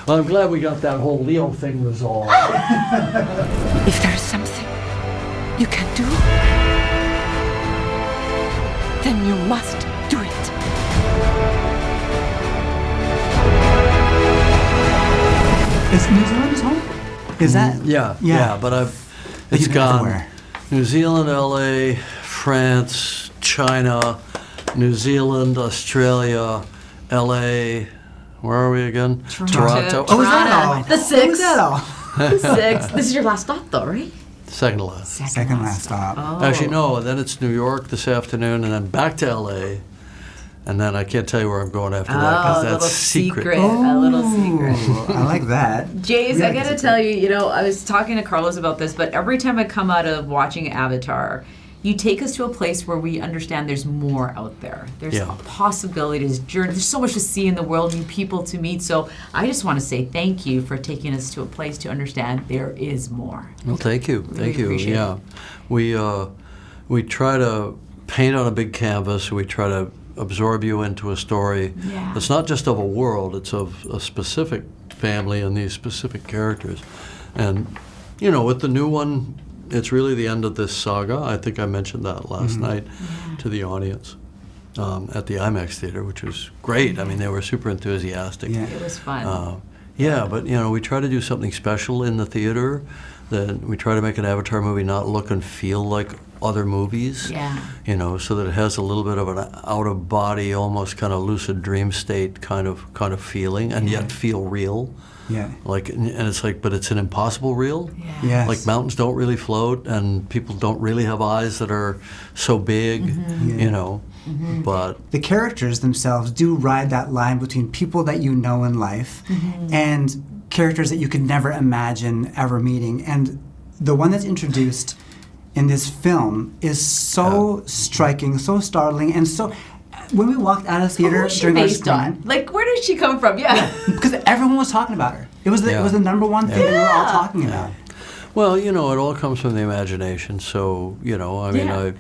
Well, I'm glad we got that whole Leo thing resolved. If there is something you can do, then you must do it. Is New Zealand his home? Is that? Yeah, but it's been gone. everywhere. New Zealand, LA, France, China, New Zealand, Australia, LA. Where are we again? Toronto. Oh, is that all? The six. Was that all? The six. This is your last stop, though, right? Second to last. Second last stop. Oh. Actually, no. Then it's New York this afternoon, and then back to LA, and then I can't tell you where I'm going after that because a that's little secret. A little secret. I like that. Jace, Yeah, I gotta tell you, I was talking to Carlos about this, but every time I come out of watching Avatar, you take us to a place where we understand there's more out there. There's possibilities, journey. There's so much to see in the world, new people to meet. So I just want to say thank you for taking us to a place to understand there is more. Well, thank you. Really Thank you. appreciate Yeah. We try to paint on a big canvas. We try to absorb you into a story. Yeah. It's not just of a world, it's of a specific family and these specific characters. And, with the new one, it's really the end of this saga. I think I mentioned that last night to the audience at the IMAX theater, which was great. I mean, they were super enthusiastic. Yeah. It was fun. But we try to do something special in the theater. That we try to make an Avatar movie not look and feel like other movies. Yeah. So that it has a little bit of an out-of-body, almost kind of lucid dream state kind of feeling, and yet feel real. Yeah. And it's like, but it's an impossible real. Yeah. Yes. Like mountains don't really float, and people don't really have eyes that are so big. But The characters themselves do ride that line between people that you know in life and characters that you could never imagine ever meeting. And the one that's introduced in this film is so striking, so startling, and so... When we walked out of the theater Who's she during our based on? screening, Like, where did she come from? Yeah. because everyone was talking about her. It was the number one thing that we were all talking about. well, it all comes from the imagination. So I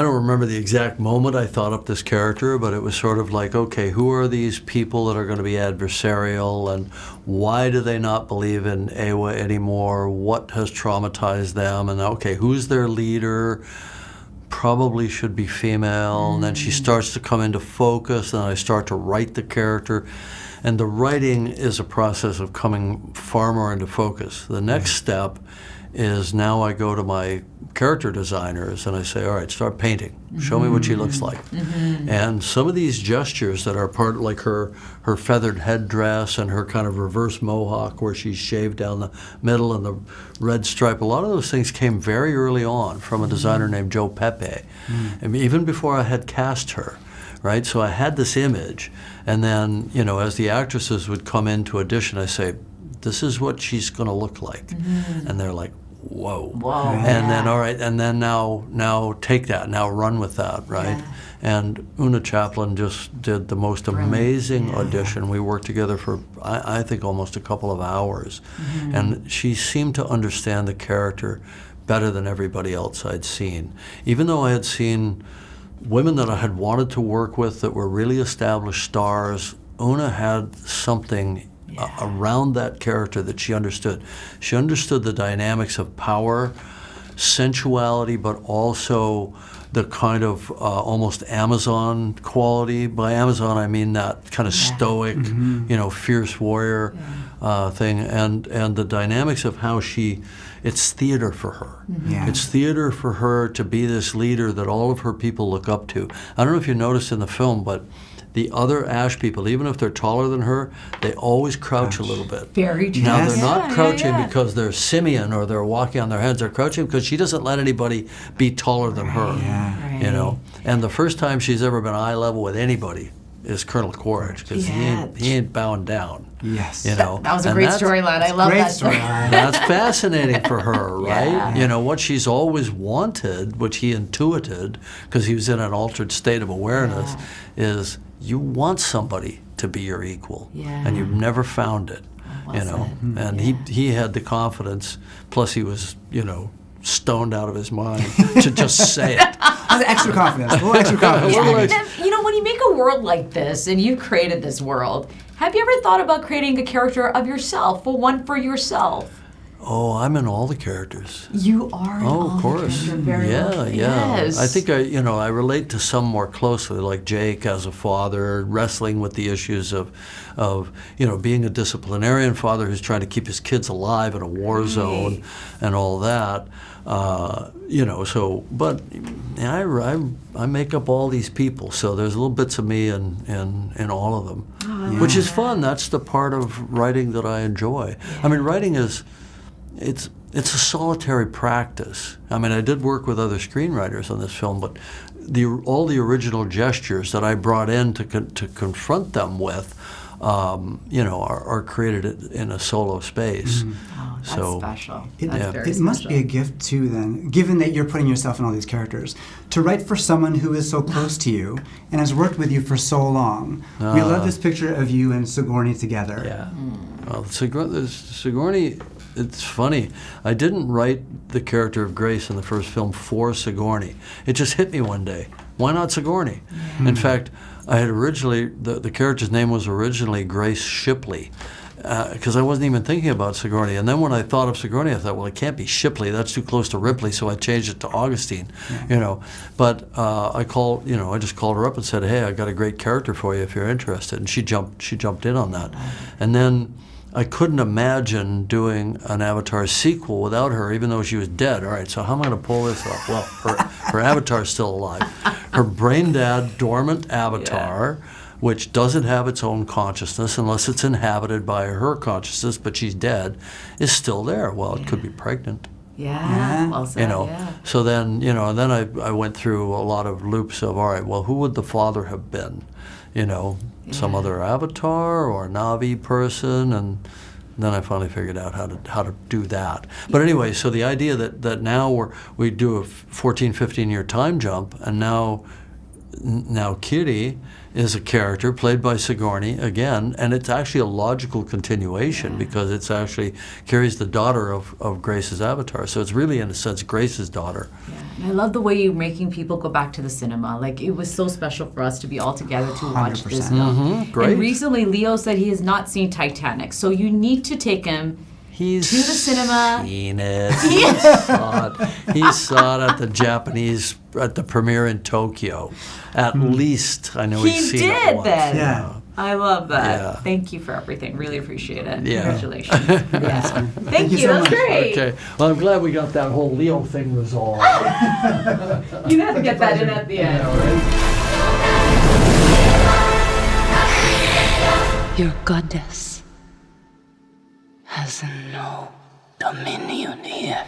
don't remember the exact moment I thought up this character, but it was sort of like, okay, who are these people that are going to be adversarial, and why do they not believe in Awa anymore? What has traumatized them? And okay, who's their leader? Probably should be female. And then she starts to come into focus, and I start to write the character. And the writing is a process of coming far more into focus. The next step is now I go to my character designers and I say, all right, start painting. Show me what she looks like. And some of these gestures that are part, like her feathered headdress and her kind of reverse mohawk where she's shaved down the middle and the red stripe, a lot of those things came very early on from a designer named Joe Pepe. And even before I had cast her. Right, so I had this image, and then, as the actresses would come in to audition, I say, this is what she's going to look like. And they're like, whoa. And then, all right, and then now take that, now run with that, right? Yeah. And Oona Chaplin just did the most amazing audition. We worked together for, I think, almost a couple of hours. And she seemed to understand the character better than everybody else I'd seen. Even though I had seen women that I had wanted to work with that were really established stars, Oona had something around that character that she understood. She understood the dynamics of power, sensuality, but also the kind of almost Amazon quality. By Amazon, I mean that kind of stoic, fierce warrior thing, and the dynamics of how it's theater for her. Yeah. It's theater for her to be this leader that all of her people look up to. I don't know if you noticed in the film, but the other Ash people, even if they're taller than her, they always crouch a little bit. Very true. Now, they're not crouching yeah. because they're simian or they're walking on their heads. They're crouching because she doesn't let anybody be taller than her. Yeah. You know? And the first time she's ever been eye level with anybody is Colonel Quaritch, because he ain't bowing down. Yes. You know? That was a great storyline. I love that storyline. That's fascinating for her, right? Yeah. You know, what she's always wanted, which he intuited, because he was in an altered state of awareness, is you want somebody to be your equal. Yeah. And you've never found it. Well You know, said. and he had the confidence, plus he was, stoned out of his mind to just say it. Extra confidence. A little extra confidence. Yeah, and then, when you make a a world like this, and you've created this world, have you ever thought about creating a character of yourself, or one for yourself? Oh, I'm in all the characters. You are in all Oh, of course. the characters. Very well. Yes. I think I relate to some more closely, like Jake as a father, wrestling with the issues of being a disciplinarian father who's trying to keep his kids alive in a war zone and all that. But I make up all these people, so there's little bits of me in all of them, which is fun. That's the part of writing that I enjoy. Yeah. I mean, writing is. It's a solitary practice. I mean, I did work with other screenwriters on this film, but all the original gestures that I brought in to confront them with, are created in a solo space. Oh, that's special. It must be a gift too, then, given that you're putting yourself in all these characters, to write for someone who is so close to you and has worked with you for so long. We love this picture of you and Sigourney together. Yeah. Well, Sigourney. It's funny. I didn't write the character of Grace in the first film for Sigourney. It just hit me one day. Why not Sigourney? In fact, I had originally, the character's name was originally Grace Shipley, because I wasn't even thinking about Sigourney. And then when I thought of Sigourney, I thought, well, it can't be Shipley. That's too close to Ripley, so I changed it to Augustine. But I just called her up and said, hey, I got a great character for you if you're interested. And she jumped in on that. And then I couldn't imagine doing an Avatar sequel without her, even though she was dead. All right, so how am I going to pull this off? Well, her Avatar's still alive. Her brain-dead, dormant Avatar, which doesn't have its own consciousness unless it's inhabited by her consciousness, but she's dead, is still there. Well, it could be pregnant. Yeah, well said, So then, and then I went through a lot of loops of, all right, well, who would the father have been? Some other Avatar or Na'vi person, and then I finally figured out how to do that. But anyway, so the idea that now we do a 14, 15-year time jump, and now Kitty is a character played by Sigourney again, and it's actually a logical continuation because it's actually carries the daughter of Grace's Avatar. So it's really, in a sense, Grace's daughter. Yeah. And I love the way you're making people go back to the cinema. Like, it was so special for us to be all together to watch 100%. this film. Great. And recently, Leo said he has not seen Titanic, so you need to take him He's to the cinema. Seen it. He saw it at the premiere in Tokyo. At least I know he's seen it did once. then. Yeah. I love that. Yeah. Thank you for everything. Really appreciate it. Yeah. Congratulations. Yeah. Thank you. so That's much. great. Okay. Well, I'm glad we got that whole Leo thing resolved. You have to get that in at the end. Your goddess has no dominion here.